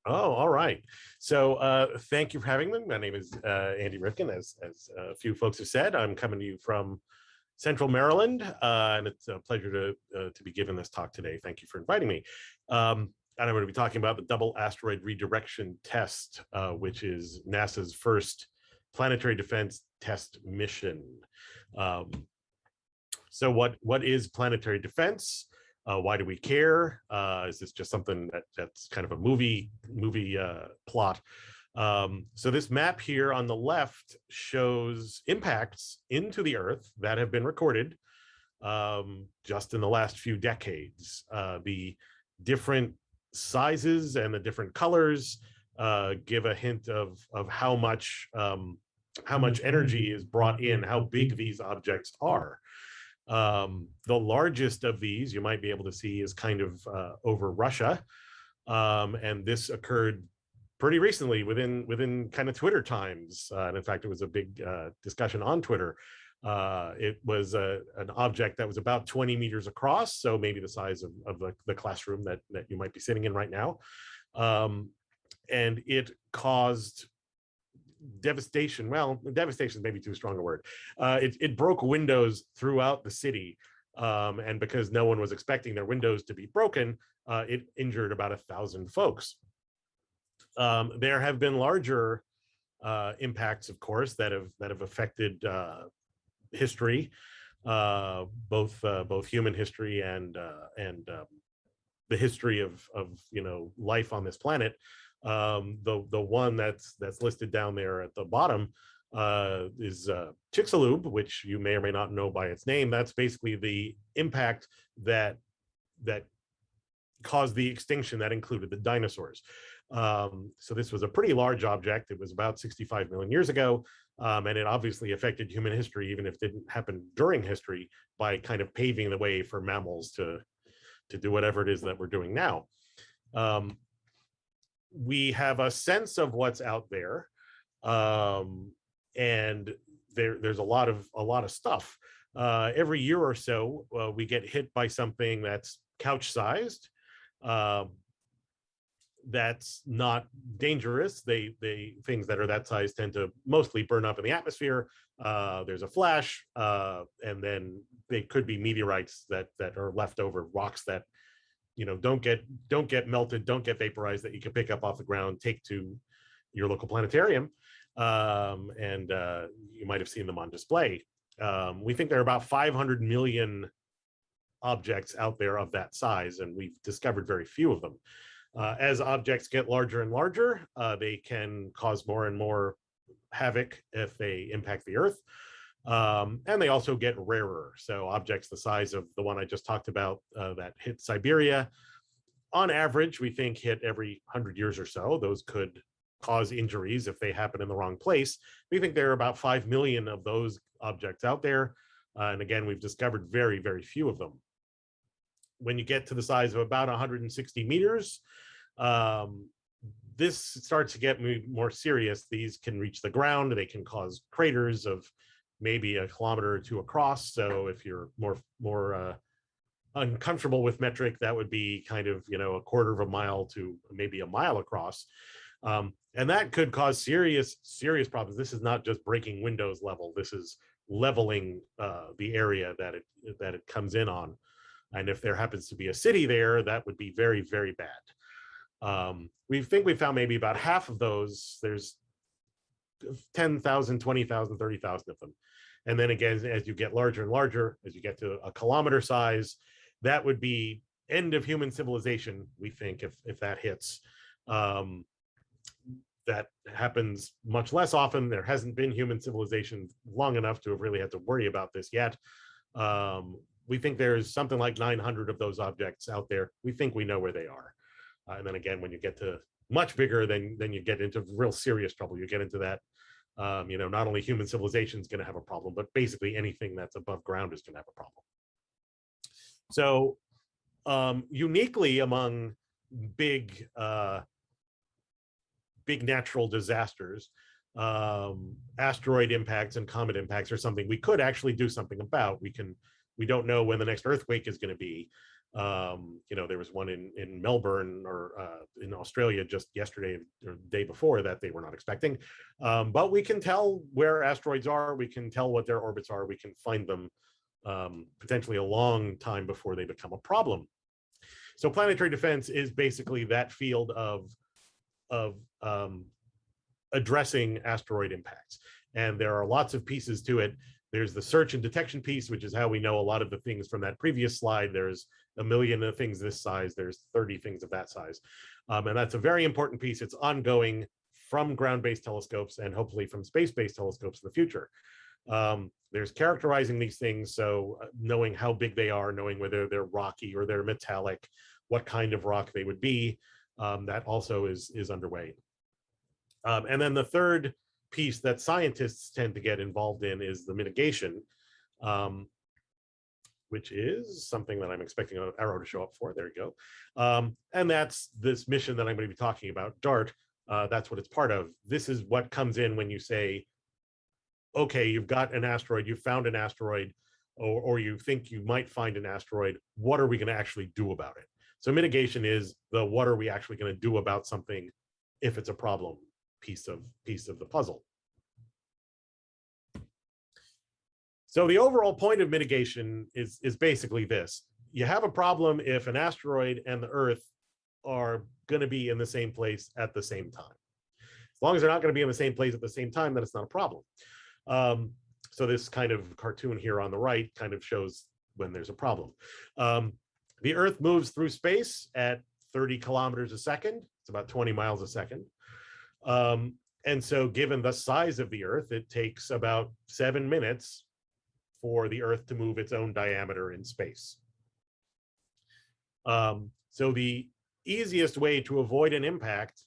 Oh, all right. So thank you for having me. My name is Andy Rivkin, as a few folks have said. I'm coming to you from Central Maryland, and it's a pleasure to be giving this talk today. Thank you for inviting me. And I'm going to be talking about the Double Asteroid Redirection Test, which is NASA's first planetary defense test mission. So what is planetary defense? Why do we care? Is this just something that's kind of a movie plot? So this map here on the left shows impacts into the Earth that have been recorded just in the last few decades. The different sizes and the different colors give a hint of how much energy is brought in, how big these objects are. The largest of these you might be able to see is kind of over Russia. And this occurred pretty recently within kind of Twitter times. And in fact, it was a big discussion on Twitter. It was an object that was about 20 meters across, so maybe the size of the classroom that you might be sitting in right now. And it caused devastation. Well, devastation is maybe too strong a word. It broke windows throughout the city, and because no one was expecting their windows to be broken, it injured about 1,000 folks. There have been larger impacts, of course, that have affected history, both human history and the history of life on this planet. The one that's listed down there at the bottom is Chicxulub, which you may or may not know by its name. That's basically the impact that caused the extinction that included the dinosaurs. So this was a pretty large object. It was about 65 million years ago, and it obviously affected human history, even if it didn't happen during history, by kind of paving the way for mammals to do whatever it is that we're doing now. We have a sense of what's out there, and there's a lot of stuff. Every year or so, we get hit by something that's couch-sized, that's not dangerous. Things that are that size tend to mostly burn up in the atmosphere. There's a flash, and then they could be meteorites that are left over, rocks that don't get melted, don't get vaporized, that you can pick up off the ground, take to your local planetarium, and you might have seen them on display. We think there are about 500 million objects out there of that size, and we've discovered very few of them. As objects get larger and larger, they can cause more and more havoc if they impact the Earth. And they also get rarer. So objects the size of the one I just talked about that hit Siberia, on average, we think hit every 100 years or so. Those could cause injuries if they happen in the wrong place. We think there are about 5 million of those objects out there. And again, we've discovered very, very few of them. When you get to the size of about 160 meters, this starts to get more serious. These can reach the ground. They can cause craters of maybe 1 kilometer or 2 across. So if you're more uncomfortable with metric, that would be kind of 1/4 of a mile to maybe 1 mile across, and that could cause serious problems. This is not just breaking windows level. This is leveling the area that it comes in on, and if there happens to be a city there, that would be very, very bad. We think we found maybe about half of those. There's 10,000, 20,000, 30,000 of them. And then again, as you get larger and larger, as you get to 1 kilometer size, that would be end of human civilization, we think, if that hits. That happens much less often. There hasn't been human civilization long enough to have really had to worry about this yet. We think there's something like 900 of those objects out there. We think we know where they are. And then again, when you get to much bigger, then you get into real serious trouble. You get into that, not only human civilization is going to have a problem, but basically anything that's above ground is going to have a problem. So uniquely among big natural disasters, asteroid impacts and comet impacts are something we could actually do something about. We don't know when the next earthquake is going to be. There was one in Melbourne or in Australia just yesterday or the day before that they were not expecting. But we can tell where asteroids are. We can tell what their orbits are. We can find them potentially a long time before they become a problem. So planetary defense is basically that field of addressing asteroid impacts. And there are lots of pieces to it. There's the search and detection piece, which is how we know a lot of the things from that previous slide. There's a million of things this size. There's 30 things of that size. And that's a very important piece. It's ongoing from ground-based telescopes and hopefully from space-based telescopes in the future. There's characterizing these things. So knowing how big they are, knowing whether they're rocky or they're metallic, what kind of rock they would be, that also is underway. And then the third piece that scientists tend to get involved in is the mitigation, which is something that I'm expecting an arrow to show up for. There you go. And that's this mission that I'm going to be talking about, DART. That's what it's part of. This is what comes in when you say, okay, you've got an asteroid, you found an asteroid, or you think you might find an asteroid. What are we going to actually do about it? So mitigation is the what are we actually going to do about something if it's a problem piece of the puzzle. So the overall point of mitigation is basically this. You have a problem if an asteroid and the Earth are going to be in the same place at the same time. As long as they're not going to be in the same place at the same time, then it's not a problem. So this kind of cartoon here on the right kind of shows when there's a problem. The Earth moves through space at 30 kilometers a second. It's about 20 miles a second. And so given the size of the Earth, it takes about 7 minutes for the Earth to move its own diameter in space. So the easiest way to avoid an impact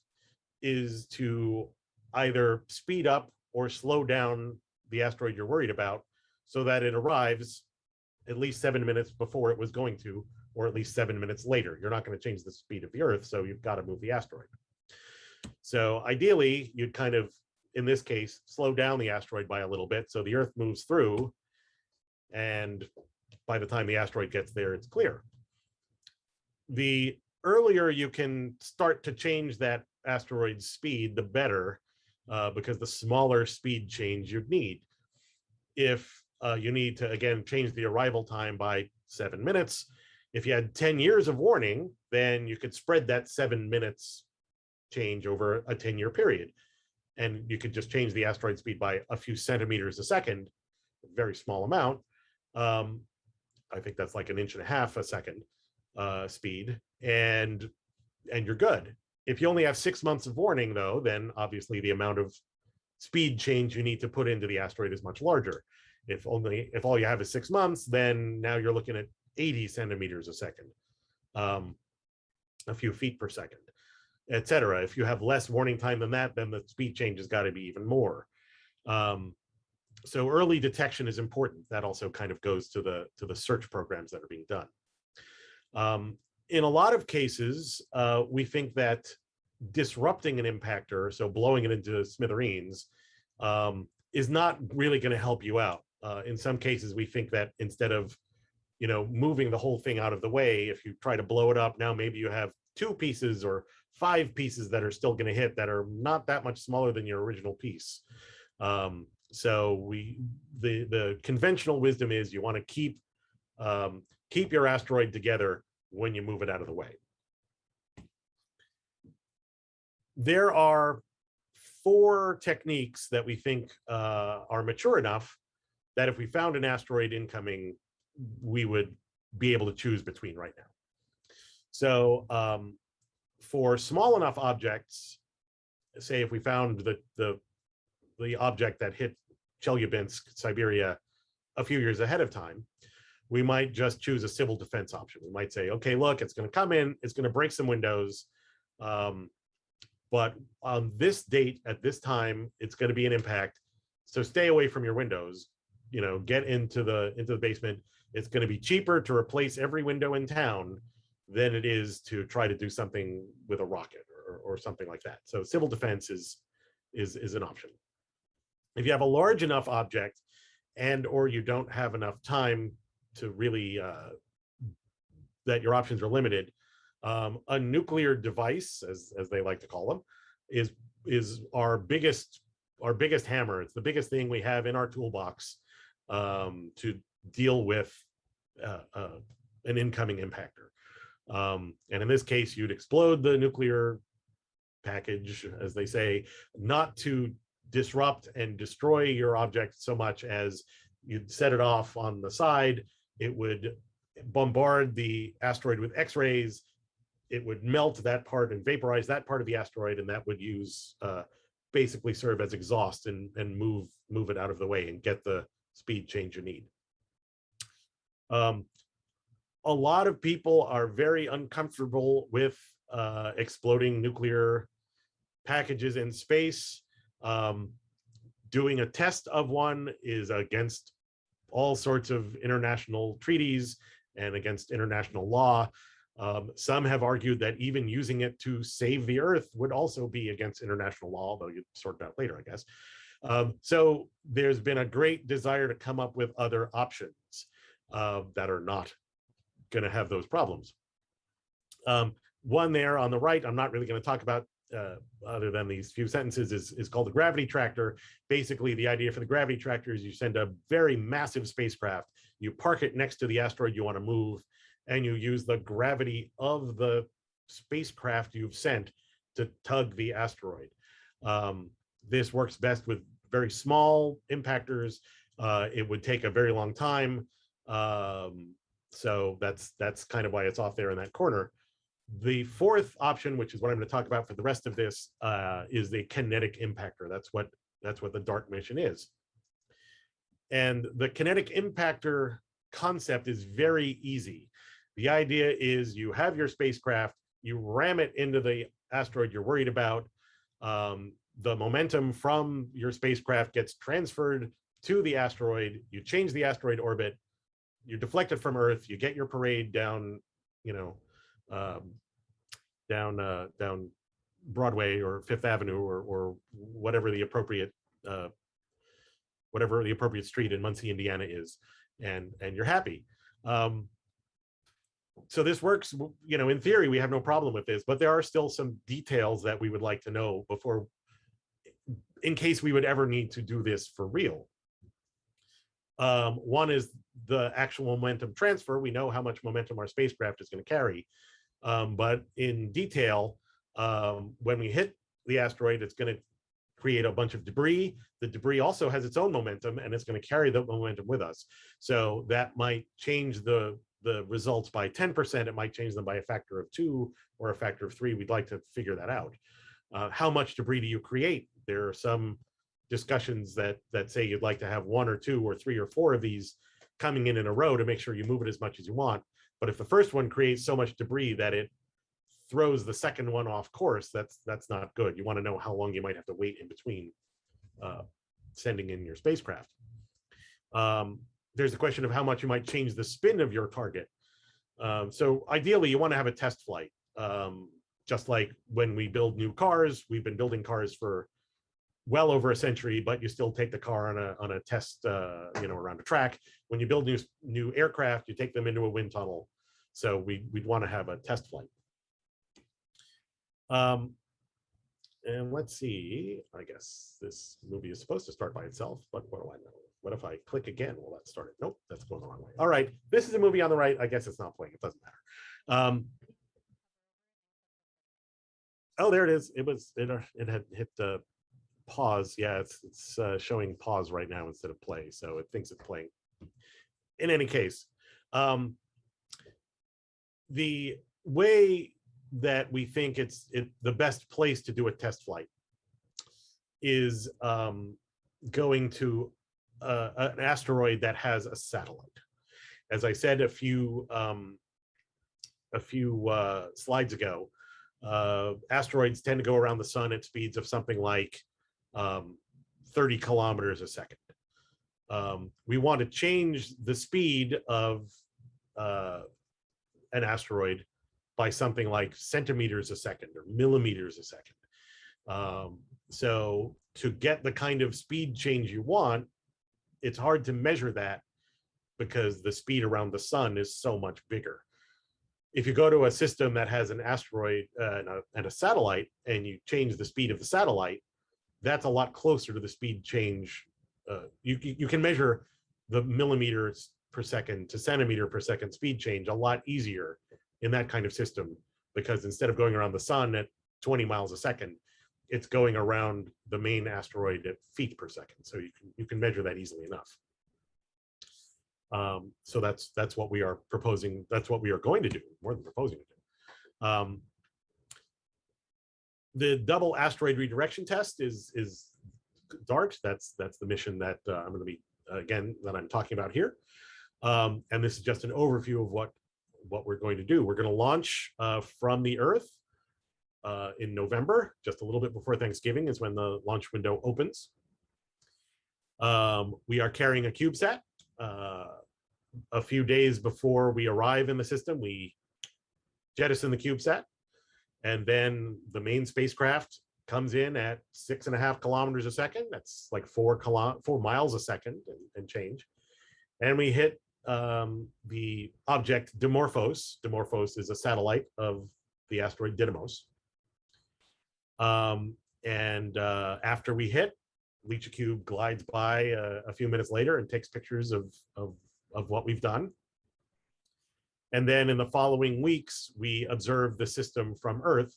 is to either speed up or slow down the asteroid you're worried about so that it arrives at least 7 minutes before it was going to, or at least 7 minutes later. You're not going to change the speed of the Earth, so you've got to move the asteroid. So ideally, you'd kind of, in this case, slow down the asteroid by a little bit so the Earth moves through, and by the time the asteroid gets there, it's clear. The earlier you can start to change that asteroid's speed, the better, because the smaller speed change you'd need. If you need to, again, change the arrival time by 7 minutes, if you had 10 years of warning, then you could spread that 7 minutes change over a 10-year period. And you could just change the asteroid speed by a few centimeters a second, a very small amount. I think that's like 1.5 inches a second speed, and you're good. If you only have 6 months of warning, though, then obviously the amount of speed change you need to put into the asteroid is much larger. If all you have is 6 months, then now you're looking at 80 centimeters a second, a few feet per second, etc. If you have less warning time than that, then the speed change has got to be even more. So early detection is important. That also kind of goes to the search programs that are being done. In a lot of cases, we think that disrupting an impactor, so blowing it into smithereens, is not really going to help you out. In some cases, we think that instead of moving the whole thing out of the way, if you try to blow it up, now maybe you have 2 pieces or 5 pieces that are still going to hit that are not that much smaller than your original piece. So the conventional wisdom is you want to keep your asteroid together when you move it out of the way. There are 4 techniques that we think are mature enough that if we found an asteroid incoming, we would be able to choose between right now. So for small enough objects, say if we found the object that hit Chelyabinsk, Siberia, a few years ahead of time, we might just choose a civil defense option. We might say, okay, look, it's going to come in, it's going to break some windows, but on this date, at this time, it's going to be an impact. So stay away from your windows, get into the basement. It's going to be cheaper to replace every window in town than it is to try to do something with a rocket or something like that. So civil defense is an option. If you have a large enough object and or you don't have enough time to really that your options are limited. A nuclear device, as they like to call them, is our biggest hammer. It's the biggest thing we have in our toolbox to deal with an incoming impactor. And in this case, you'd explode the nuclear package, as they say, not to disrupt and destroy your object so much as you'd set it off on the side. It would bombard the asteroid with X-rays. It would melt that part and vaporize that part of the asteroid, and that would basically serve as exhaust and move it out of the way and get the speed change you need. A lot of people are very uncomfortable with exploding nuclear packages in space. Doing a test of one is against all sorts of international treaties and against international law. Some have argued that even using it to save the Earth would also be against international law, although you sort that later, I guess. So there's been a great desire to come up with other options that are not going to have those problems. One there on the right, I'm not really going to talk about other than these few sentences, is called the gravity tractor. Basically, the idea for the gravity tractor is you send a very massive spacecraft, you park it next to the asteroid you want to move, and you use the gravity of the spacecraft you've sent to tug the asteroid. This works best with very small impactors. It would take a very long time. So that's kind of why it's off there in that corner. The fourth option, which is what I'm going to talk about for the rest of this, is the kinetic impactor. That's what the DART mission is. And the kinetic impactor concept is very easy. The idea is you have your spacecraft, you ram it into the asteroid you're worried about. The momentum from your spacecraft gets transferred to the asteroid. You change the asteroid orbit. You deflect it from Earth. You get your parade down, down Broadway or Fifth Avenue or whatever the appropriate street in Muncie, Indiana is, and you're happy. So this works, in theory, we have no problem with this, but there are still some details that we would like to know before, in case we would ever need to do this for real. One is the actual momentum transfer. We know how much momentum our spacecraft is going to carry, but in detail, when we hit the asteroid, it's going to create a bunch of debris. The debris also has its own momentum, and it's going to carry the momentum with us. So that might change the results by 10%. It might change them by a factor of 2 or a factor of 3. We'd like to figure that out. How much debris do you create? There are some discussions that say you'd like to have 1 or 2 or 3 or 4 of these coming in a row to make sure you move it as much as you want. But if the first one creates so much debris that it throws the second one off course, that's not good. You want to know how long you might have to wait in between sending in your spacecraft. There's the question of how much you might change the spin of your target. So ideally, you want to have a test flight. Just like when we build new cars, we've been building cars for well over a century, but you still take the car on a test, around a track. When you build new aircraft, you take them into a wind tunnel. So we'd want to have a test flight. And let's see, I guess this movie is supposed to start by itself, but what do I know? What if I click again? Will that start it? Nope, that's going the wrong way. All right, this is a movie on the right. I guess it's not playing, it doesn't matter. Oh, there it is. It had hit pause. Yeah, it's showing pause right now instead of play, so it thinks it's playing. In any case, the way that we think it's the best place to do a test flight is going to an asteroid that has a satellite. As I said a few slides ago, asteroids tend to go around the sun at speeds of something like 30 kilometers a second. We want to change the speed of an asteroid by something like centimeters a second or millimeters a second. So to get the kind of speed change you want, it's hard to measure that because the speed around the sun is so much bigger. if you go to a system that has an asteroid and a satellite, and you change the speed of the satellite, that's a lot closer to the speed change. You can measure the millimeters per second to centimeter per second speed change a lot easier in that kind of system, because instead of going around the sun at 20 miles a second, it's going around the main asteroid at feet per second. So you can measure that easily enough. So that's what we are proposing. That's what we are going to do, more than proposing to do. The Double Asteroid Redirection Test is DART. That's the mission that I'm going to be that I'm talking about here. And this is just an overview of what we're going to do. We're going to launch from the Earth in November, just a little bit before Thanksgiving is when the launch window opens. We are carrying a CubeSat. A few days before we arrive in the system, we jettison the CubeSat, and then the main spacecraft comes in at 6.5 kilometers a second. That's like 4 miles a second and change. And we hit the object Demorphos. Demorphos is a satellite of the asteroid Didymos. After we hit, Lychee Cube glides by a few minutes later and takes pictures of what we've done. And then in the following weeks, we observe the system from Earth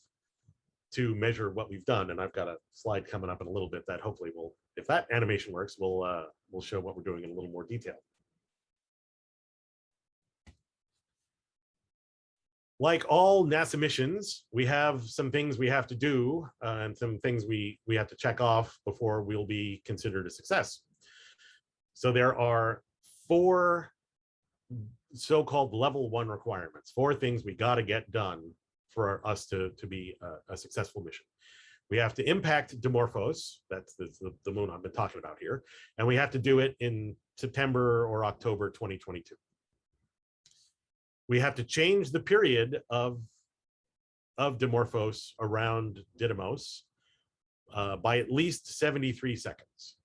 to measure what we've done. And I've got a slide coming up in a little bit that hopefully will, if that animation works, we'll show what we're doing in a little more detail. Like all NASA missions, we have some things we have to do and some things we have to check off before we'll be considered a success. So there are 4 so-called level 1 requirements, 4 things we got to get done for us to be a successful mission. We have to impact Demorphos, that's the moon I've been talking about here, and we have to do it in September or October 2022. We have to change the period of Demorphos around Didymos by at least 73 seconds.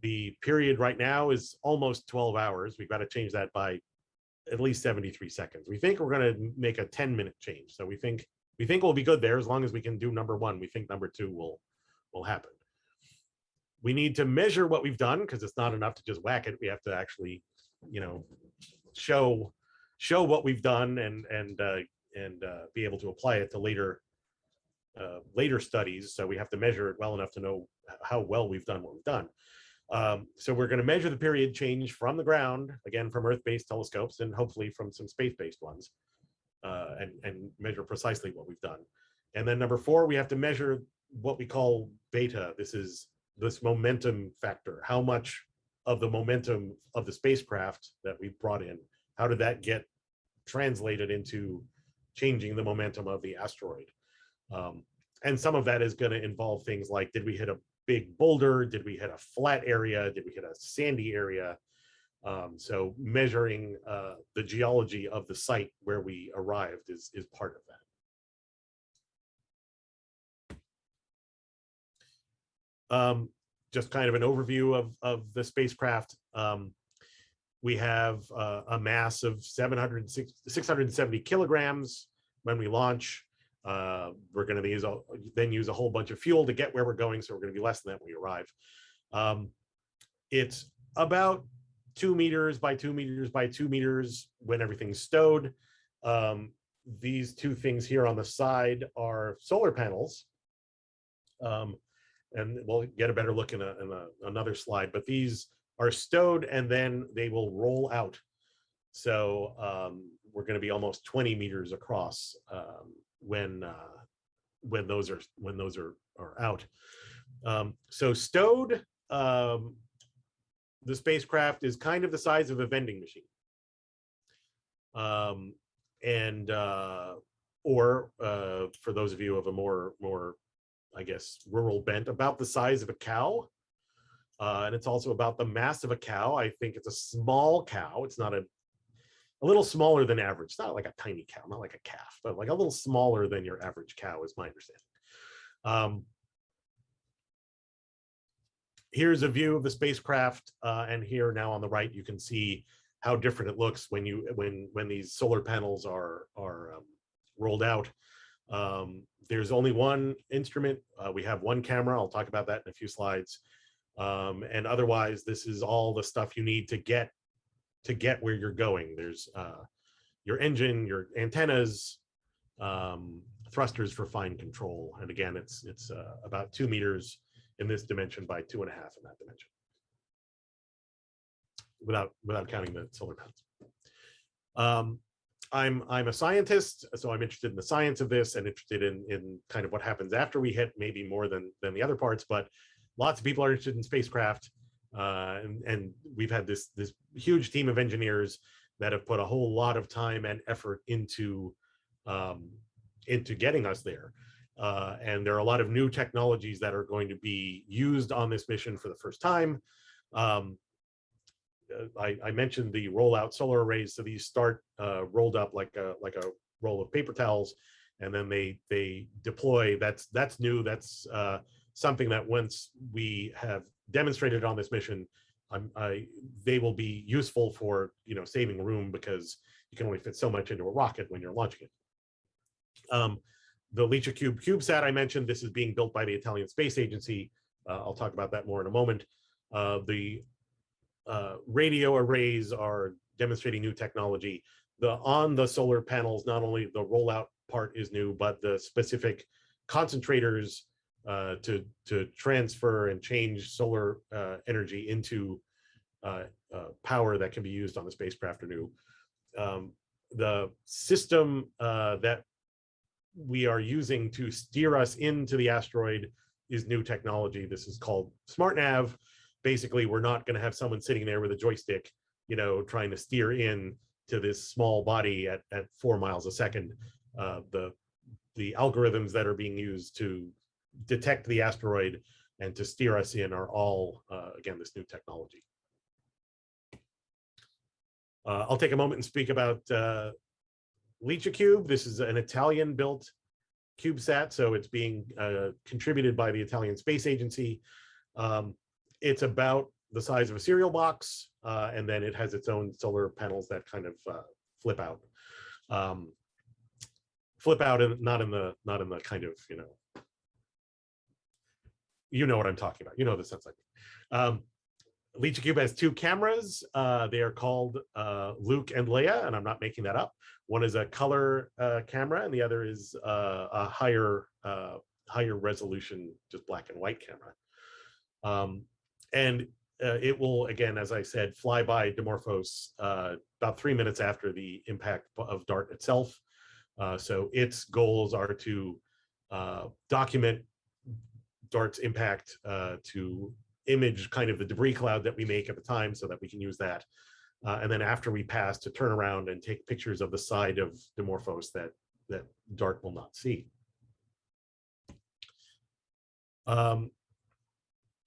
The period right now is almost 12 hours. We've got to change that by at least 73 seconds. We think we're going to make a 10-minute change. So we think we'll be good there as long as we can do number 1. We think number 2 will happen. We need to measure what we've done, because it's not enough to just whack it. We have to actually, show what we've done and be able to apply it to later studies. So we have to measure it well enough to know how well we've done what we've done. So we're going to measure the period change from the ground, again from Earth-based telescopes and hopefully from some space-based ones, and measure precisely what we've done. And then number 4, we have to measure what we call beta. This is this momentum factor. How much of the momentum of the spacecraft that we brought in, how did that get translated into changing the momentum of the asteroid? And some of that is going to involve things like, did we hit a big boulder? Did we hit a flat area? Did we hit a sandy area? So measuring the geology of the site where we arrived is part of that. Just kind of an overview of the spacecraft. We have a mass of 670 kilograms when we launch. We're going to then use a whole bunch of fuel to get where we're going, so we're going to be less than that when we arrive. It's about 2 meters by 2 meters by 2 meters when everything's stowed. These 2 things here on the side are solar panels. And we'll get a better look in another slide, but these are stowed and then they will roll out. So we're going to be almost 20 meters across when those are out. So stowed, the spacecraft is kind of the size of a vending machine, or for those of you of a more I guess rural bent, about the size of a cow. And it's also about the mass of a cow. I think it's a small cow. It's not a little smaller than average. It's not like a tiny cow, not like a calf, but like a little smaller than your average cow is my understanding. Here's a view of the spacecraft. And here now on the right, you can see how different it looks when these solar panels are rolled out. There's only one instrument. We have one camera. I'll talk about that in a few slides. And otherwise, this is all the stuff you need to get where you're going. There's your engine, your antennas, thrusters for fine control. And again, it's about 2 meters in this dimension by 2.5 in that dimension, without counting the solar panels. I'm a scientist, so I'm interested in the science of this and interested in kind of what happens after we hit, maybe more than the other parts, but lots of people are interested in spacecraft. And we've had this huge team of engineers that have put a whole lot of time and effort into getting us there. And there are a lot of new technologies that are going to be used on this mission for the first time. I mentioned the rollout solar arrays. So these start rolled up like a roll of paper towels, and then they deploy. That's new. That's something that once we have demonstrated on this mission, they will be useful for saving room, because you can only fit so much into a rocket when you're launching it. The Lychee Cube CubeSat I mentioned, this is being built by the Italian Space Agency. I'll talk about that more in a moment. The radio arrays are demonstrating new technology. On the solar panels, not only the rollout part is new, but the specific concentrators to transfer and change solar energy into power that can be used on the spacecraft are new. The system that we are using to steer us into the asteroid is new technology. This is called SmartNav. Basically, we're not going to have someone sitting there with a joystick, trying to steer in to this small body at 4 miles a second. The algorithms that are being used to detect the asteroid and to steer us in are all, again, this new technology. I'll take a moment and speak about Lychee Cube. This is an Italian-built CubeSat, so it's being contributed by the Italian Space Agency. It's about the size of a cereal box, and then it has its own solar panels that kind of flip out. And not in the kind of you know what I'm talking about. You know the sense like. Lychee Cube has 2 cameras. They are called Luke and Leia, and I'm not making that up. One is a color camera, and the other is a higher resolution, just black and white camera. And it will, again, as I said, fly by Demorphos about 3 minutes after the impact of DART itself. So its goals are to document DART's impact, to image kind of the debris cloud that we make at the time so that we can use that. And then after we pass, to turn around and take pictures of the side of Demorphos that DART will not see.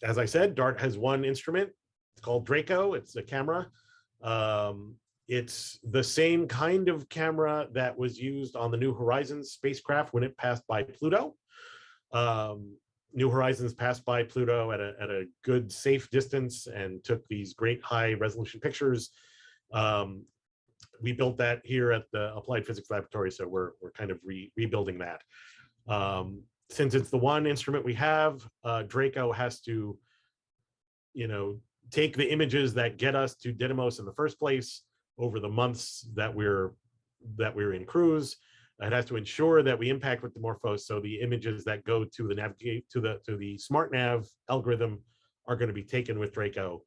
As I said, DART has one instrument. It's called Draco. It's a camera. It's the same kind of camera that was used on the New Horizons spacecraft when it passed by Pluto. New Horizons passed by Pluto at a good, safe distance and took these great high-resolution pictures. We built that here at the Applied Physics Laboratory, so we're kind of rebuilding that. Since it's the one instrument we have, Draco has to, take the images that get us to Didymos in the first place over the months that we're in cruise. It has to ensure that we impact with Demorphos, so the images that go to the SmartNav algorithm are going to be taken with Draco.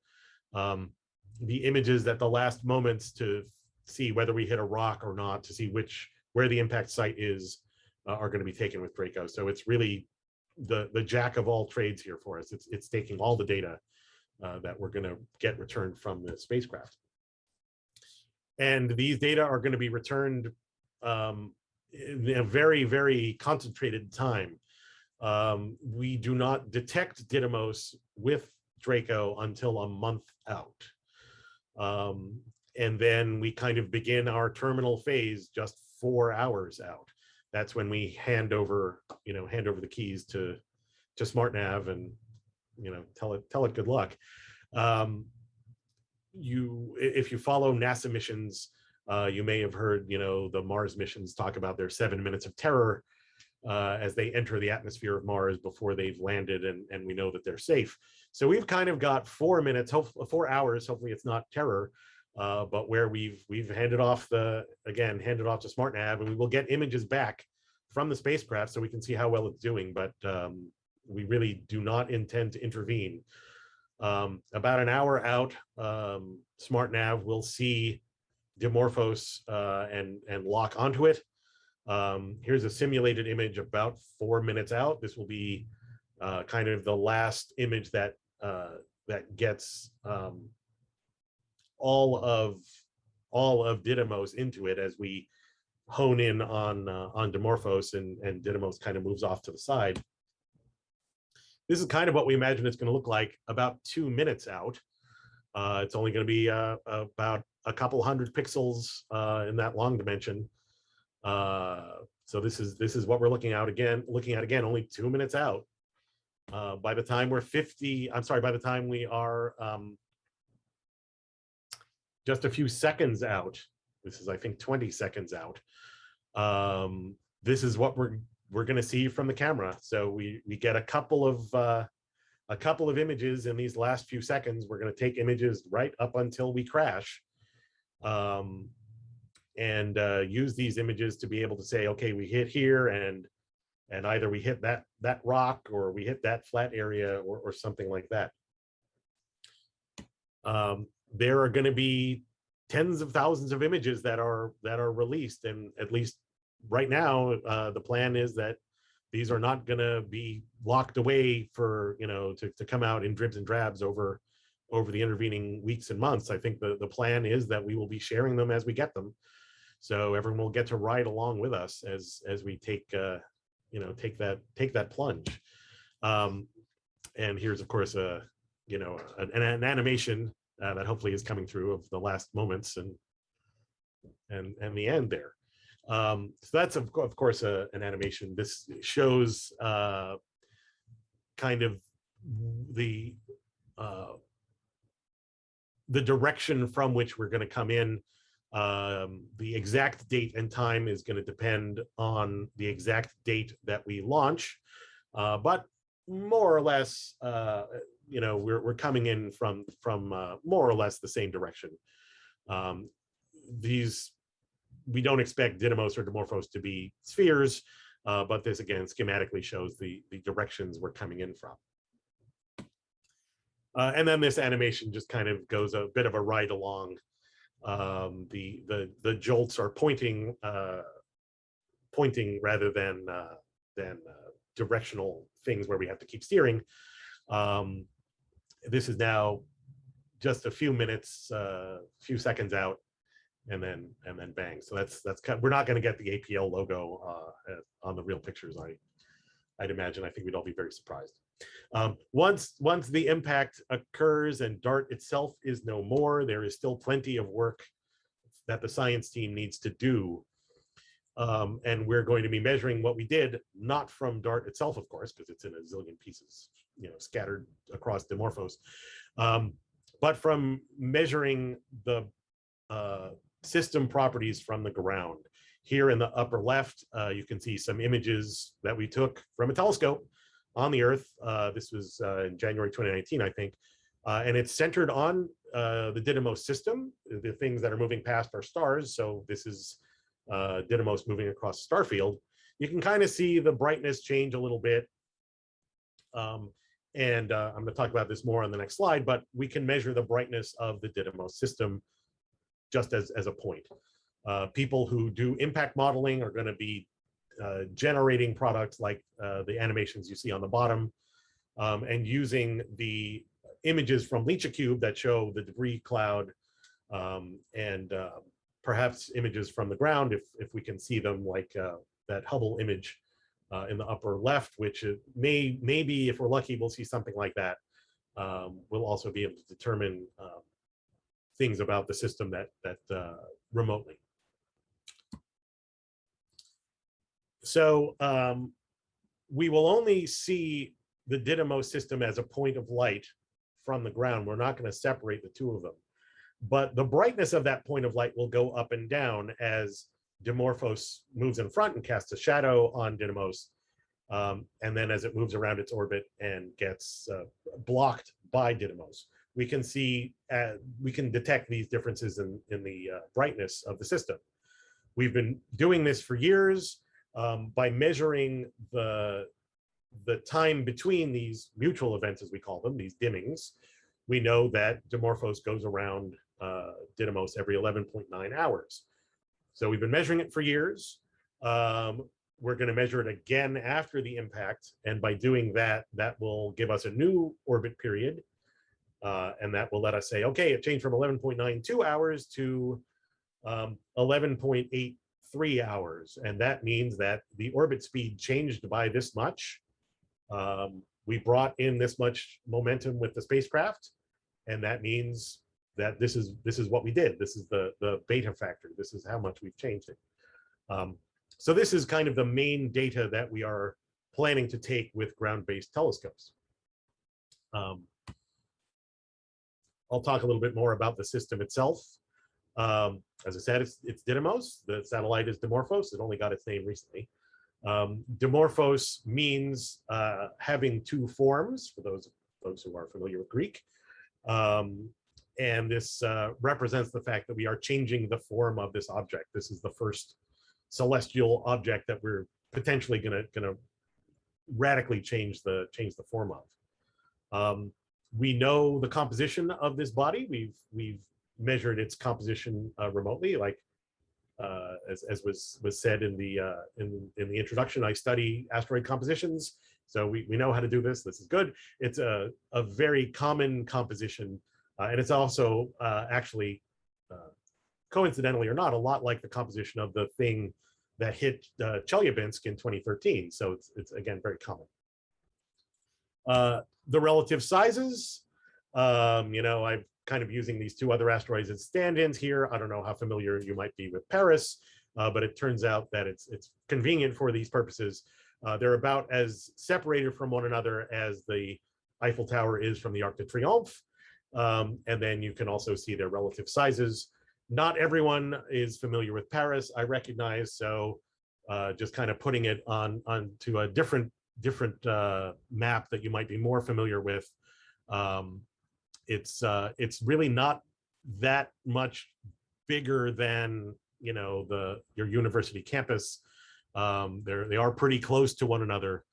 The images at the last moments to see whether we hit a rock or not, to see where the impact site is, are going to be taken with Draco. So it's really the jack of all trades here for us. It's taking all the data that we're going to get returned from the spacecraft. And these data are going to be returned in a very, very concentrated time. We do not detect Didymos with Draco until a month out. And then we kind of begin our terminal phase just 4 hours out. That's when we hand over the keys to SmartNav and tell it good luck. if you follow NASA missions, you may have heard, the Mars missions talk about their 7 minutes of terror as they enter the atmosphere of Mars before they've landed, and we know that they're safe. So we've kind of got 4 minutes, 4 hours. Hopefully, it's not terror, but where we've handed off to SmartNav, and we will get images back from the spacecraft so we can see how well it's doing. But we really do not intend to intervene. About an hour out, SmartNav will see Demorphos and lock onto it. Here's a simulated image about 4 minutes out. This will be kind of the last image that gets all of Didymos into it as we hone in on Demorphos, and Didymos kind of moves off to the side. This is kind of what we imagine it's going to look like about 2 minutes out. It's only going to be about a couple hundred pixels in that long dimension. So this is what we're looking at again, only 2 minutes out. By the time we're by the time we are just a few seconds out, this is, I think, 20 seconds out. This is what we're going to see from the camera. So we get a couple of images in these last few seconds. We're going to take images right up until we crash, and use these images to be able to say, okay, we hit here, and either we hit that rock, or we hit that flat area, or something like that. There are going to be tens of thousands of images that are released, and at least right now, the plan is that these are not going to be locked away for to come out in dribs and drabs over the intervening weeks and months. I think the plan is that we will be sharing them as we get them, so everyone will get to ride along with us as we take that plunge. And here's, of course, an animation that hopefully is coming through of the last moments and the end there. So that's of course an animation. This shows kind of the direction from which we're going to come in. The exact date and time is going to depend on the exact date that we launch, but more or less, we're coming in from more or less the same direction. We don't expect Didymos or Demorphos to be spheres, but this again schematically shows the directions we're coming in from. And then this animation just kind of goes a bit of a ride along. The jolts are pointing rather than directional things where we have to keep steering. This is now just a few minutes, few seconds out, and then bang. So that's kind of, we're not going to get the APL logo on the real pictures. I'd imagine. I think we'd all be very surprised. Once the impact occurs and DART itself is no more, there is still plenty of work that the science team needs to do. And we're going to be measuring what we did, not from DART itself, of course, because it's in a zillion pieces, scattered across Demorphos, but from measuring the system properties from the ground. Here in the upper left, you can see some images that we took from a telescope on the Earth. This was in January 2019, I think, and it's centered on the Didymos system. The things that are moving past are stars, so this is Didymos moving across the starfield. You can kind of see the brightness change a little bit, and I'm going to talk about this more on the next slide, but we can measure the brightness of the Didymos system just as a point. People who do impact modeling are going to be generating products like the animations you see on the bottom, and using the images from Lychee Cube that show the debris cloud, and perhaps images from the ground if we can see them, like that Hubble image in the upper left, which maybe if we're lucky we'll see something like that. We'll also be able to determine things about the system that remotely. So we will only see the Didymos system as a point of light from the ground. We're not going to separate the two of them. but the brightness of that point of light will go up and down as Demorphos moves in front and casts a shadow on Didymos. And then as it moves around its orbit and gets blocked by Didymos, we can see, we can detect these differences in the brightness of the system. We've been doing this for years by measuring the time between these mutual events, as we call them, these dimmings. We know that Demorphos goes around Didymos every 11.9 hours. So we've been measuring it for years. We're going to measure it again after the impact. And by doing that, that will give us a new orbit period. And that will let us say, okay, it changed from 11.92 hours to 11.83 hours. And that means that the orbit speed changed by this much. We brought in this much momentum with the spacecraft. And that means that this is what we did. This is the beta factor. This is how much we've changed it. So this is kind of the main data that we are planning to take with ground-based telescopes. I'll talk a little bit more about the system itself. As I said, it's Didymos. The satellite is Demorphos. It only got its name recently. Demorphos means having two forms, for those who are familiar with Greek. And this represents the fact that we are changing the form of this object. This is the first celestial object that we're potentially gonna radically change the form of. We know the composition of this body. We've measured its composition remotely, like as was said in the introduction. I study asteroid compositions, so we know how to do this. This is good. It's a very common composition, and it's also actually, coincidentally or not, a lot like the composition of the thing that hit Chelyabinsk in 2013. So it's again very common. The relative sizes, I'm kind of using these two other asteroids as stand-ins here. I don't know how familiar you might be with Paris, but it turns out that it's convenient for these purposes. They're about as separated from one another as the Eiffel Tower is from the Arc de Triomphe. And then you can also see their relative sizes. Not everyone is familiar with Paris, I recognize, so just kind of putting it onto a different map that you might be more familiar with. It's really not that much bigger than your university campus. They are pretty close to one another,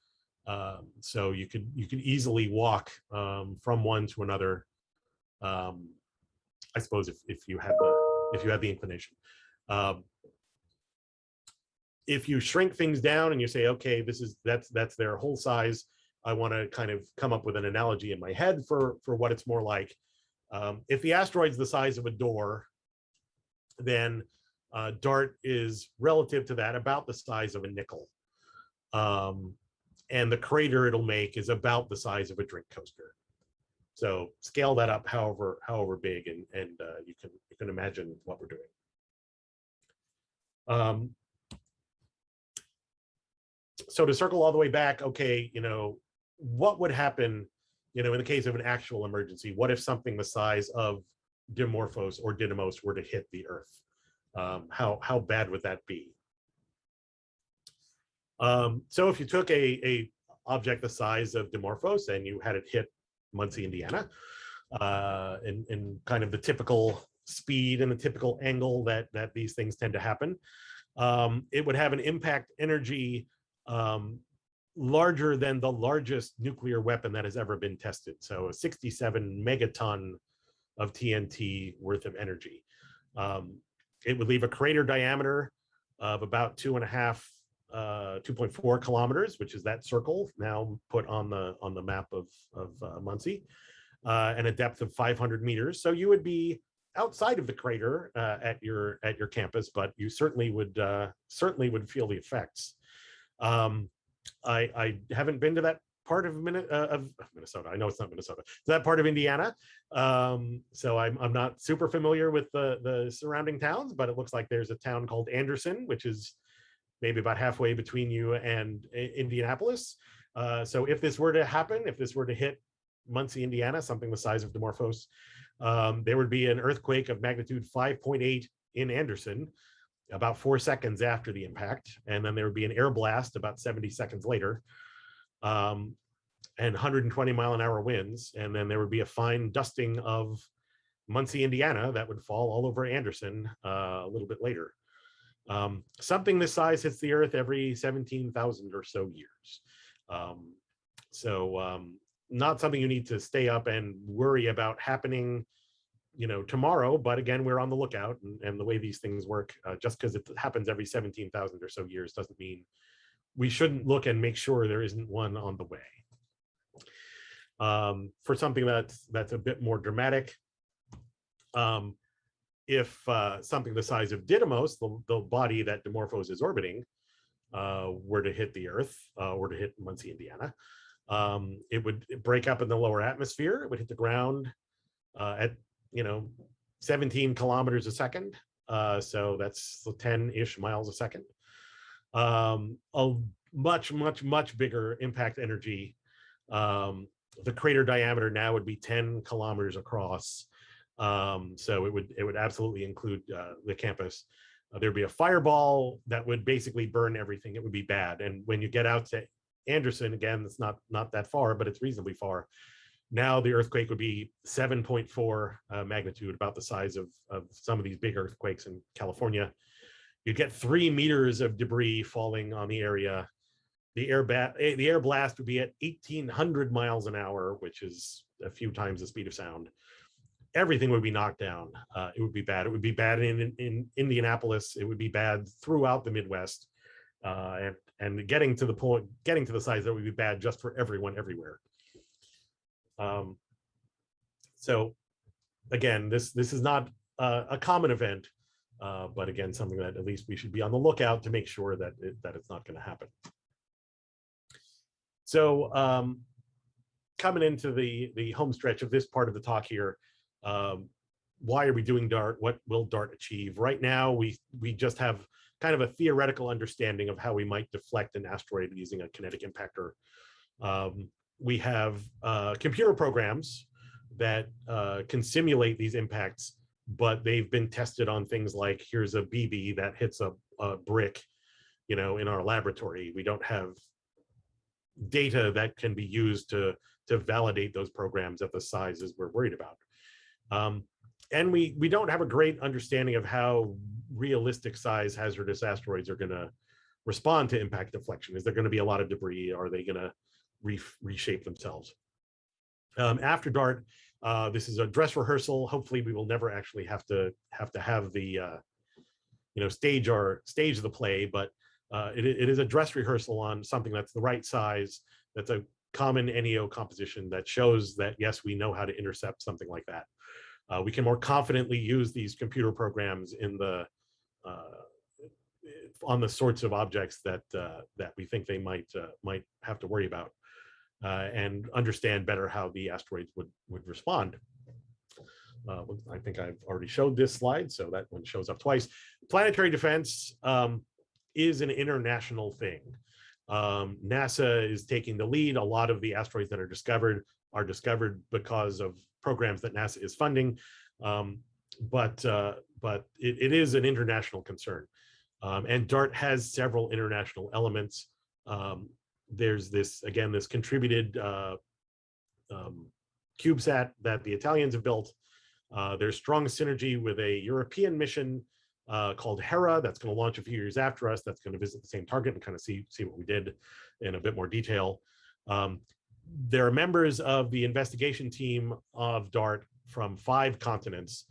so you could easily walk from one to another. I suppose if you have the inclination. If you shrink things down and you say, okay, that's their whole size, I want to kind of come up with an analogy in my head for what it's more like. If the asteroid's the size of a door, then DART is relative to that about the size of a nickel. And the crater it'll make is about the size of a drink coaster. So scale that up however big, and you can imagine what we're doing. So to circle all the way back, okay, what would happen, in the case of an actual emergency? What if something the size of Demorphos or Didymos were to hit the Earth? How bad would that be? So if you took a object the size of Demorphos and you had it hit Muncie, Indiana, in kind of the typical speed and the typical angle that these things tend to happen, it would have an impact energy larger than the largest nuclear weapon that has ever been tested. So a 67 megaton of TNT worth of energy. It would leave a crater diameter of about 2.4 kilometers, which is that circle now put on the map of Muncie, and a depth of 500 meters. So you would be outside of the crater at your campus, but you certainly would feel the effects. I haven't been to that part of Minnesota. I know it's not Minnesota. That part of Indiana. So I'm not super familiar with the surrounding towns, but it looks like there's a town called Anderson, which is maybe about halfway between you and Indianapolis. So if this were to happen, if this were to hit Muncie, Indiana, something the size of Demorphos. There would be an earthquake of magnitude 5.8 in Anderson about 4 seconds after the impact. And then there would be an air blast about 70 seconds later, and 120-mile-an-hour winds. And then there would be a fine dusting of Muncie, Indiana, that would fall all over Anderson a little bit later. Something this size hits the Earth every 17,000 or so years. Not something you need to stay up and worry about happening, tomorrow. But again, we're on the lookout, and the way these things work, just because it happens every 17,000 or so years doesn't mean we shouldn't look and make sure there isn't one on the way. For something that's a bit more dramatic, if something the size of Didymos, the body that Demorphos is orbiting, were to hit the Earth, or to hit Muncie, Indiana, it would break up in the lower atmosphere. It would hit the ground at 17 kilometers a second. So that's 10-ish miles a second. A much bigger impact energy. The crater diameter now would be 10 kilometers across. So it would absolutely include the campus. There'd be a fireball that would basically burn everything. It would be bad. And when you get out to Anderson, again, it's not that far, but it's reasonably far. Now the earthquake would be 7.4 magnitude, about the size of some of these big earthquakes in California. You'd get 3 meters of debris falling on the area. The air blast would be at 1,800 miles an hour, which is a few times the speed of sound. Everything would be knocked down. It would be bad. It would be bad in Indianapolis. It would be bad throughout the Midwest. And getting to the size that would be bad just for everyone everywhere. So again, this is not a common event, but again, something that at least we should be on the lookout to make sure that it's not going to happen. So coming into the home stretch of this part of the talk here, why are we doing DART? What will DART achieve? Right now, we just have kind of a theoretical understanding of how we might deflect an asteroid using a kinetic impactor. We have computer programs that can simulate these impacts, but they've been tested on things like, here's a BB that hits a brick, in our laboratory. We don't have data that can be used to validate those programs at the sizes we're worried about. And we don't have a great understanding of how realistic size hazardous asteroids are going to respond to impact deflection. Is there going to be a lot of debris? Are they going to reshape themselves? After DART, this is a dress rehearsal. Hopefully we will never actually have the stage the play, but it is a dress rehearsal on something that's the right size, that's a common NEO composition that shows that, yes, we know how to intercept something like that. We can more confidently use these computer programs on the sorts of objects that we think they might have to worry about, and understand better how the asteroids would respond. I think I've already showed this slide, so that one shows up twice. Planetary defense is an international thing. NASA is taking the lead. A lot of the asteroids that are discovered because of programs that NASA is funding, but it is an international concern, and DART has several international elements. There's this contributed CubeSat that the Italians have built. There's strong synergy with a European mission called Hera that's going to launch a few years after us, that's going to visit the same target and kind of see what we did in a bit more detail. There are members of the investigation team of DART from 5 continents,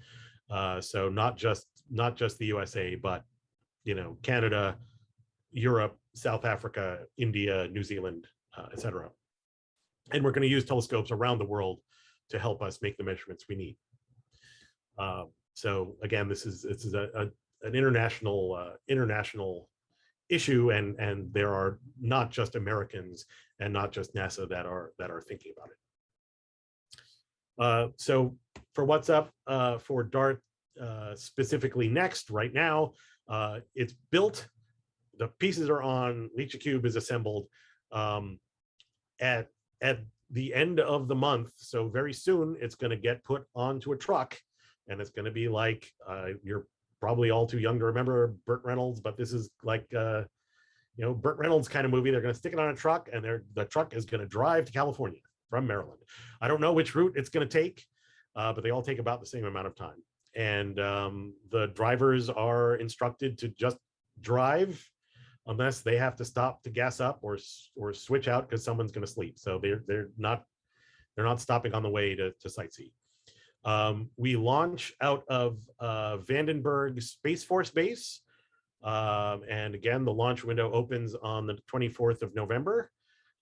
so not just the USA, but Canada, Europe, South Africa, India, New Zealand, etc. And we're going to use telescopes around the world to help us make the measurements we need. So again, this is an international issue, and there are not just Americans and not just NASA that are thinking about it. So for what's up for DART specifically next, right now, it's built. The pieces are on. Lychee Cube is assembled. At the end of the month. So very soon it's going to get put onto a truck, and it's going to be like, you're probably all too young to remember Burt Reynolds, but this is like, Burt Reynolds kind of movie. They're going to stick it on a truck, and the truck is going to drive to California from Maryland. I don't know which route it's going to take, but they all take about the same amount of time. And the drivers are instructed to just drive unless they have to stop to gas up or switch out because someone's going to sleep. So they're not stopping on the way to sightsee. We launch out of Vandenberg Space Force Base. And again, the launch window opens on the 24th of November.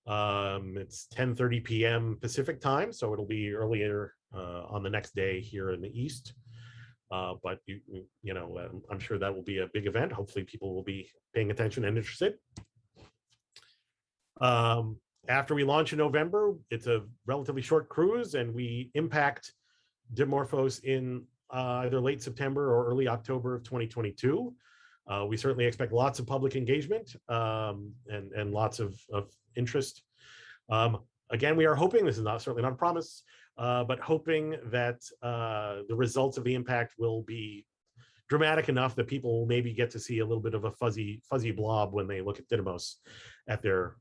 It's 10:30 p.m. Pacific time, so it'll be earlier on the next day here in the East. But I'm sure that will be a big event. Hopefully people will be paying attention and interested. After we launch in November, it's a relatively short cruise, and we impact Demorphos in either late September or early October of 2022. We certainly expect lots of public engagement and lots of interest. Again, we are hoping, this is certainly not a promise, but hoping that the results of the impact will be dramatic enough that people will maybe get to see a little bit of a fuzzy blob when they look at Didymos at their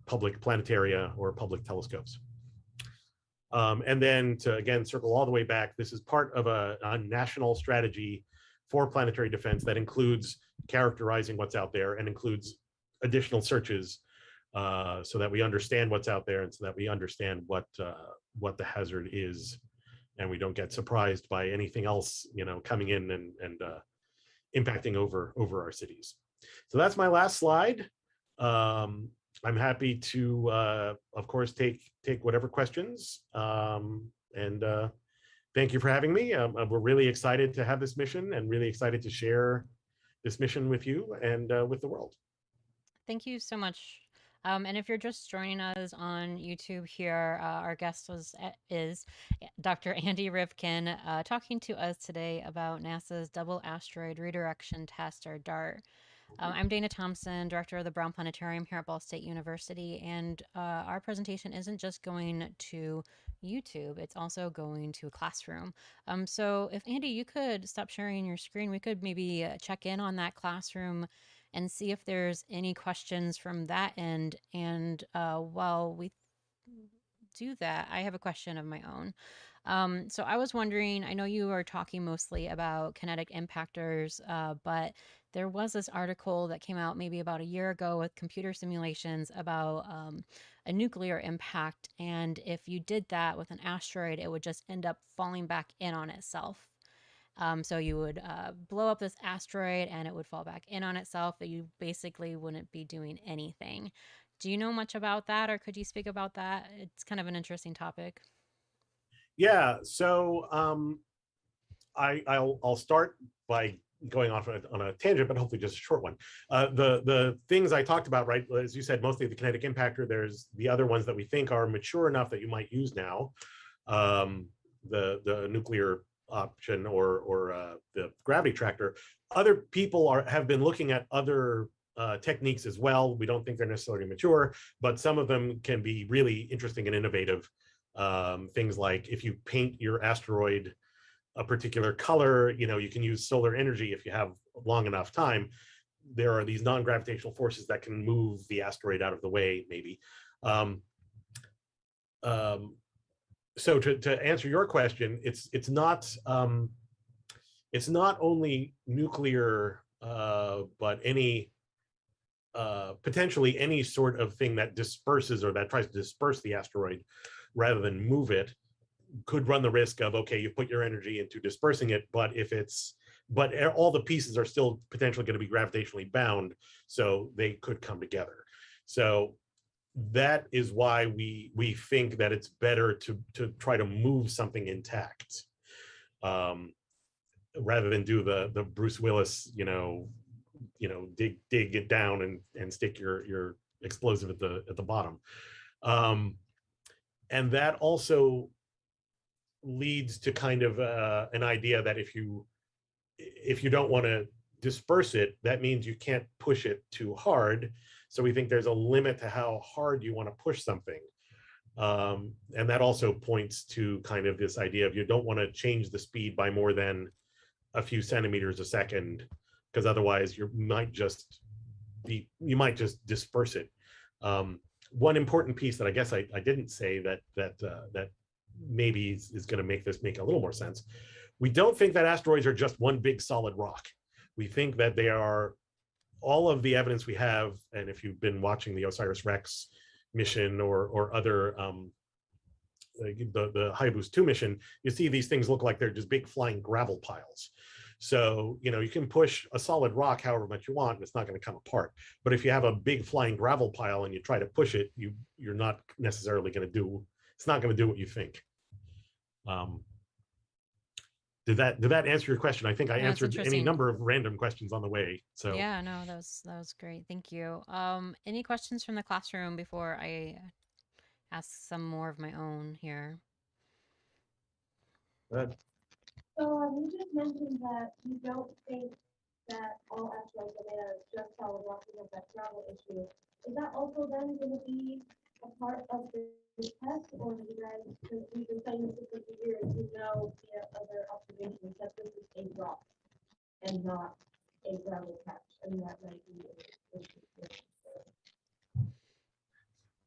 public planetaria or public telescopes. And then to, again, circle all the way back, this is part of a national strategy for planetary defense that includes characterizing what's out there and includes additional searches so that we understand what's out there and so that we understand what the hazard is, and we don't get surprised by anything else, coming in and impacting over our cities. So that's my last slide. I'm happy to, of course, take whatever questions. And thank you for having me. We're really excited to have this mission and really excited to share this mission with you and with the world. Thank you so much. And if you're just joining us on YouTube here, our guest is Dr. Andy Rivkin, talking to us today about NASA's Double Asteroid Redirection Test, or DART. I'm Dana Thompson, director of the Brown Planetarium here at Ball State University, and our presentation isn't just going to YouTube, it's also going to a classroom. So if Andy, you could stop sharing your screen, we could maybe check in on that classroom and see if there's any questions from that end. And while we do that, I have a question of my own. So I was wondering, I know you are talking mostly about kinetic impactors, but there was this article that came out maybe about a year ago with computer simulations about a nuclear impact. And if you did that with an asteroid, it would just end up falling back in on itself. So you would blow up this asteroid and it would fall back in on itself, but you basically wouldn't be doing anything. Do you know much about that, or could you speak about that? It's kind of an interesting topic. Yeah, so I'll start by going off on a tangent, but hopefully just a short one. The things I talked about, right, as you said, mostly the kinetic impactor. There's the other ones that we think are mature enough that you might use now. The nuclear option or the gravity tractor. Other people have been looking at other techniques as well. We don't think they're necessarily mature, but some of them can be really interesting and innovative. Things like if you paint your asteroid a particular color, you can use solar energy if you have long enough time. There are these non-gravitational forces that can move the asteroid out of the way, maybe. So to answer your question, it's not only nuclear, but any potentially any sort of thing that disperses or that tries to disperse the asteroid rather than move it could run the risk of, okay, you put your energy into dispersing it, but all the pieces are still potentially going to be gravitationally bound, so they could come together. So that is why we think that it's better to try to move something intact, rather than do the Bruce Willis, dig it down and stick your explosive at the bottom. And that also leads to kind of an idea that if you don't want to disperse it, that means you can't push it too hard. So we think there's a limit to how hard you want to push something. And that also points to kind of this idea of you don't want to change the speed by more than a few centimeters a second, because otherwise you might just disperse it. One important piece that I guess I didn't say that maybe is going to make this make a little more sense. We don't think that asteroids are just one big solid rock. We think that they are all of the evidence we have, and if you've been watching the OSIRIS-REx mission or other the Hayabusa 2 mission, you see these things look like they're just big flying gravel piles. So, you know, you can push a solid rock however much you want, and it's not going to come apart. But if you have a big flying gravel pile and you try to push it, you're not necessarily going to do, it's not going to do what you think. Did that answer your question? I think I answered any number of random questions on the way. So yeah, no, that was great. Thank you. Any questions from the classroom before I ask some more of my own here? Good. So you just mentioned that you don't think that all asteroids are made out of just solid rock because that gravel issue. Is that also then going to be a part of the test, or do you guys, because we've been saying this for 50 years, you know, via other observations that this is a rock and not a gravel patch, and that might be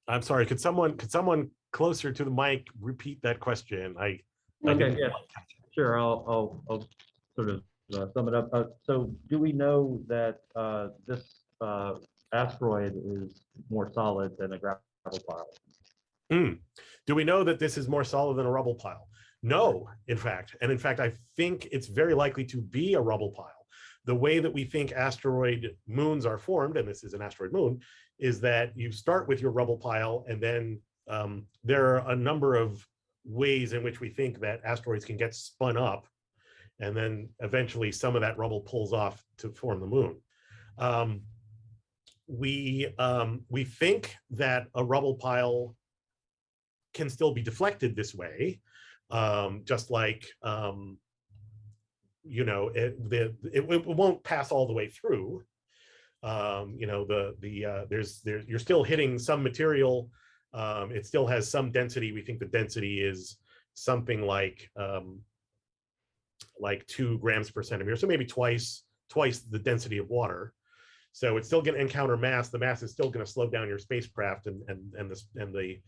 I'm sorry, could someone closer to the mic repeat that question? Okay, yeah, sure. I'll sort of sum it up. So, do we know that this asteroid is more solid than a gravel pile? Do we know that this is more solid than a rubble pile? No, in fact. And in fact, I think it's very likely to be a rubble pile. The way that we think asteroid moons are formed, and this is an asteroid moon, is that you start with your rubble pile, and then there are a number of ways in which we think that asteroids can get spun up, and then eventually some of that rubble pulls off to form the moon. We think that a rubble pile can still be deflected this way, just like you know, it won't pass all the way through. You know, you're still hitting some material. It still has some density. We think the density is something like 2 grams per centimeter, so maybe twice the density of water. So it's still going to encounter mass. The mass is still going to slow down your spacecraft, and the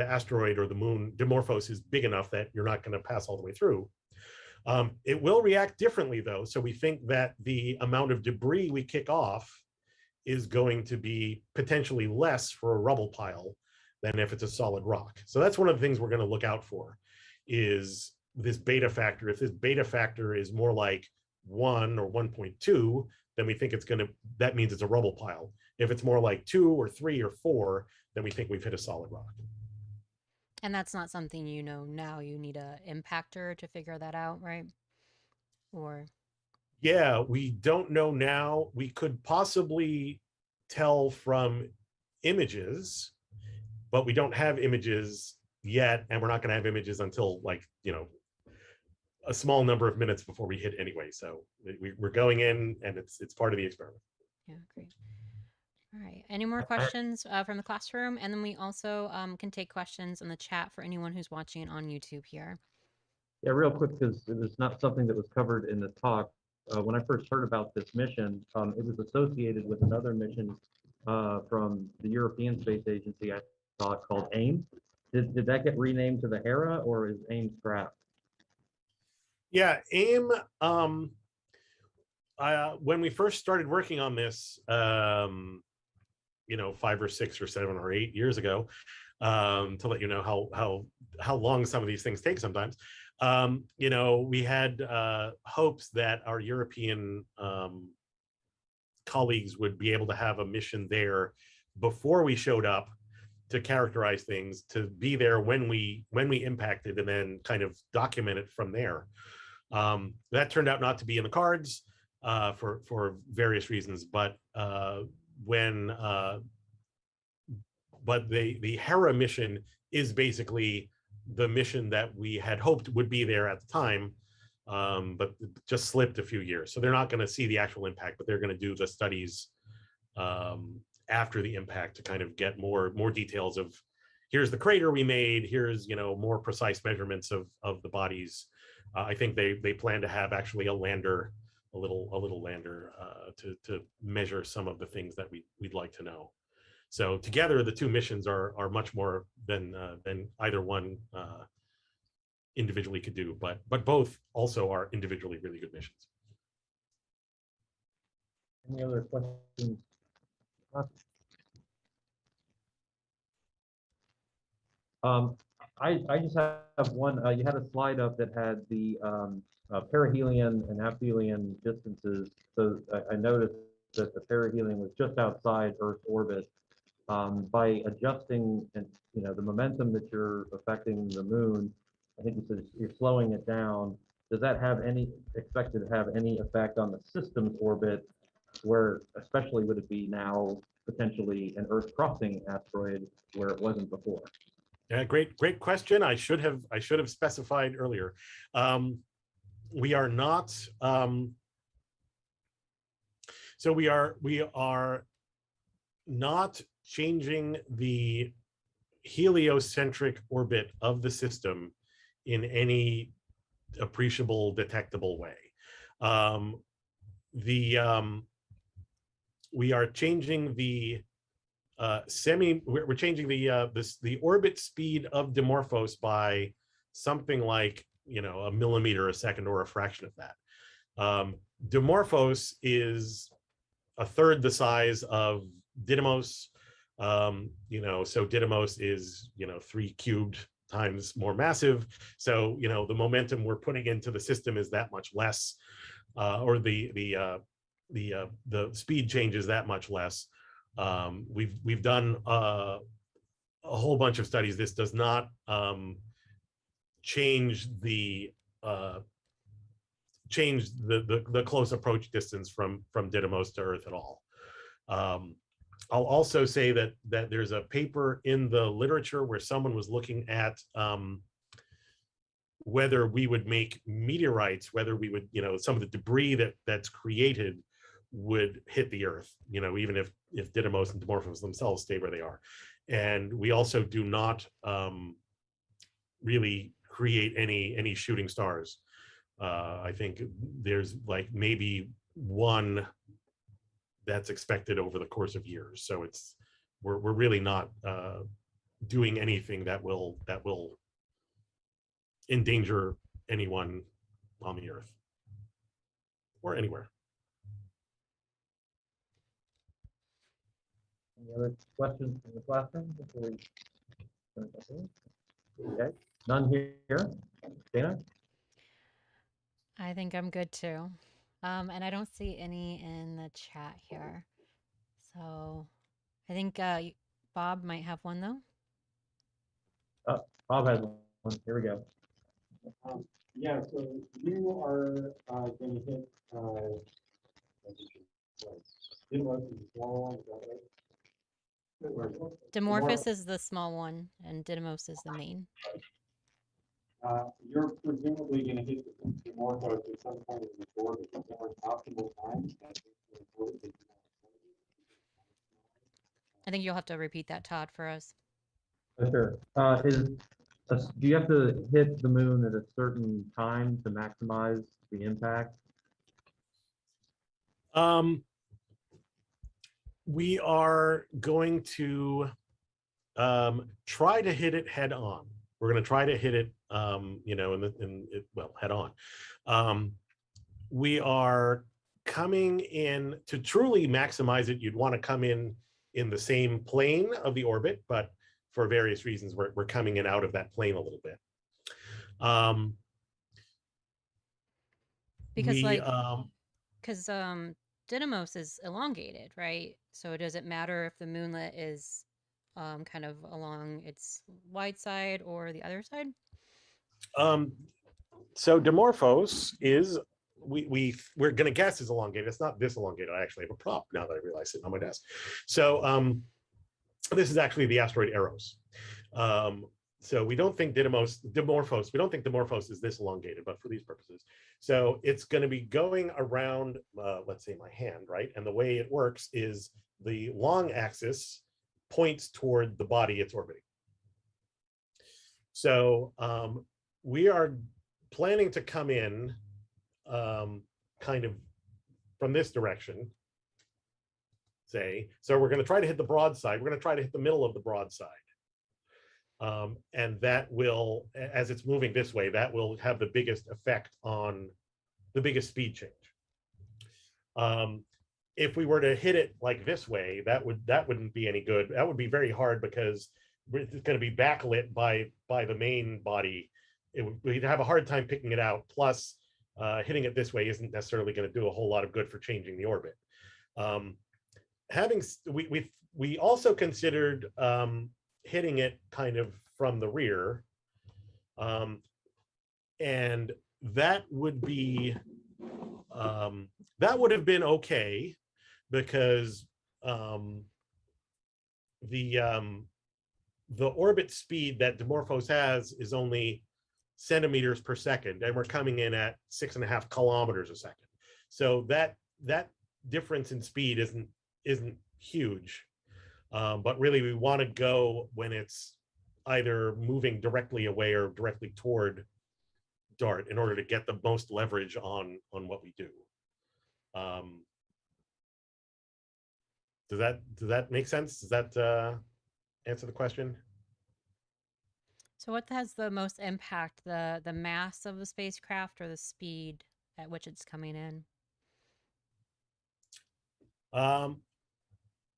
asteroid or the moon Demorphos is big enough that you're not going to pass all the way through. It will react differently, though. So we think that the amount of debris we kick off is going to be potentially less for a rubble pile than if it's a solid rock. So that's one of the things we're going to look out for, is this beta factor. If this beta factor is more like 1 or 1.2, then we think that means it's a rubble pile. If it's more like 2 or 3 or 4, then we think we've hit a solid rock. And that's not something you know now. You need an impactor to figure that out, right? Or yeah, we don't know now. We could possibly tell from images, but we don't have images yet, and we're not going to have images until, like, you know, a small number of minutes before we hit anyway. So we're going in, and it's part of the experiment. Yeah, great. All right. Any more questions from the classroom? And then we also can take questions in the chat for anyone who's watching on YouTube here. Yeah, real quick, because it was not something that was covered in the talk. When I first heard about this mission, it was associated with another mission from the European Space Agency, I thought, called AIM. Did that get renamed to the Hera, or is AIM scrapped? Yeah, AIM, when we first started working on this, you know, 5 or 6 or 7 or 8 years ago, to let you know how long some of these things take sometimes, you know, we had hopes that our European colleagues would be able to have a mission there before we showed up to characterize things, to be there when we impacted, and then kind of document it from there. That turned out not to be in the cards for various reasons, but the Hera mission is basically the mission that we had hoped would be there at the time, but just slipped a few years. So they're not going to see the actual impact, but they're going to do the studies after the impact to kind of get more details of, here's the crater we made, here's, you know, more precise measurements of the bodies. I think they plan to have actually a lander, a little lander to measure some of the things that we'd like to know. So together, the two missions are much more than either one individually could do, but both also are individually really good missions. Any other questions? I just have one. You had a slide up that had the perihelion and aphelion distances. So I noticed that the perihelion was just outside Earth's orbit. By adjusting and the momentum that you're affecting the moon, I think you said you're slowing it down. Does that have any expected to have any effect on the system's orbit, where especially would it be now potentially an Earth crossing asteroid where it wasn't before? Yeah, great question. I should have specified earlier. We are not. So we are not changing the heliocentric orbit of the system in any appreciable, detectable way. We are changing the we're changing the orbit speed of Demorphos by something like, you know, a millimeter a second or a fraction of that. Demorphos is a third the size of Didymos. You know, so Didymos is, you know, 3 cubed times more massive. So, you know, the momentum we're putting into the system is that much less, or the speed change is that much less. We've done a whole bunch of studies. This does not change the close approach distance from Didymos to Earth at all. I'll also say that there's a paper in the literature where someone was looking at whether we would make meteorites, whether we would, you know, some of the debris that's created would hit the Earth, you know, even if Didymos and Demorphos themselves stay where they are. And we also do not really create any shooting stars. I think there's like maybe one that's expected over the course of years. So we're really not doing anything that will endanger anyone on the Earth or anywhere. Any other questions from the classroom before we finish up here? Okay, none here. Dana? I think I'm good too. And I don't see any in the chat here. So I think Bob might have one though. Bob has one. Here we go. Yeah, so you are going to hit Didymos is the small one, is that right? Demorphos is the small one and Didymos is the main. You're presumably going to hit the Demorphos at some point in the orbit. Is there an optimal time? I think you'll have to repeat that, Todd, for us. Sure. Do you have to hit the moon at a certain time to maximize the impact? We are going to try to hit it head on. We're going to try to hit it, you know, head on. We are coming in to truly maximize it. You'd want to come in the same plane of the orbit, but for various reasons, we're coming in out of that plane a little bit. Because Didymos is elongated, right? So does it matter if the moonlet is kind of along its wide side or the other side? So Demorphos is, we're going to guess is elongated. It's not this elongated. I actually have a prop now that I realize it on my desk. So this is actually the asteroid Eros. So we don't think Demorphos, we don't think Demorphos is this elongated, but for these purposes. So it's going to be going around, let's say my hand, right? And the way it works is the long axis points toward the body it's orbiting. So we are planning to come in kind of from this direction, say. So we're going to try to hit the broadside. We're going to try to hit the middle of the broadside. And that will, as it's moving this way, that will have the biggest effect on the biggest speed change. If we were to hit it like this way, that wouldn't be any good. That would be very hard because it's going to be backlit by the main body. We'd have a hard time picking it out. Plus, hitting it this way isn't necessarily going to do a whole lot of good for changing the orbit. We also considered hitting it kind of from the rear, and that would have been okay because the orbit speed that Demorphos has is only centimeters per second, and we're coming in at 6.5 kilometers a second. So that difference in speed isn't huge, but really we want to go when it's either moving directly away or directly toward DART in order to get the most leverage on what we do. Does that make sense? Does that answer the question? So what has the most impact, the mass of the spacecraft or the speed at which it's coming in?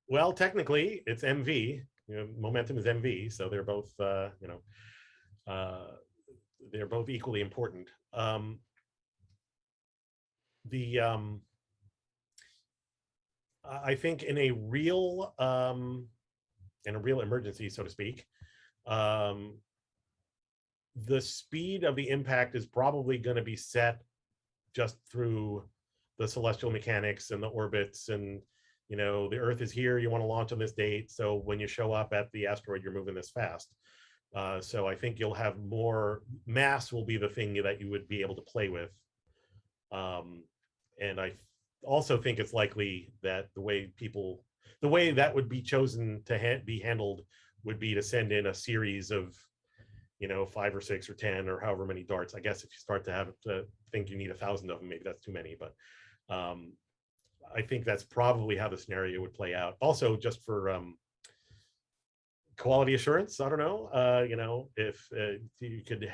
Well, technically it's MV. Momentum is MV, so they're both they're both equally important. I think in a real emergency, so to speak, the speed of the impact is probably going to be set just through the celestial mechanics and the orbits, and the Earth is here, you want to launch on this date, so when you show up at the asteroid you're moving this fast. So I think you'll have more mass will be the thing that you would be able to play with, and I also think it's likely that the way that would be chosen to be handled would be to send in a series of 5 or 6 or 10 or however many darts. I guess if you start to think you need 1,000 of them, maybe that's too many, but I think that's probably how the scenario would play out. Also, just for quality assurance, I don't know, if you could,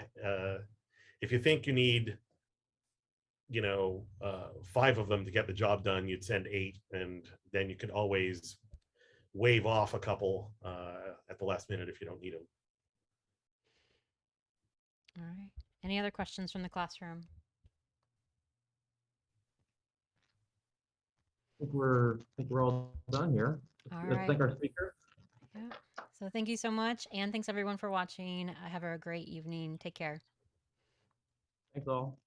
if you think you need 5 of them to get the job done, you'd send 8, and then you could always wave off a couple at the last minute if you don't need them. All right. Any other questions from the classroom? I think we're all done here. All Let's right. thank our speaker. Yeah. So thank you so much, and thanks everyone for watching. Have a great evening. Take care. Thanks all.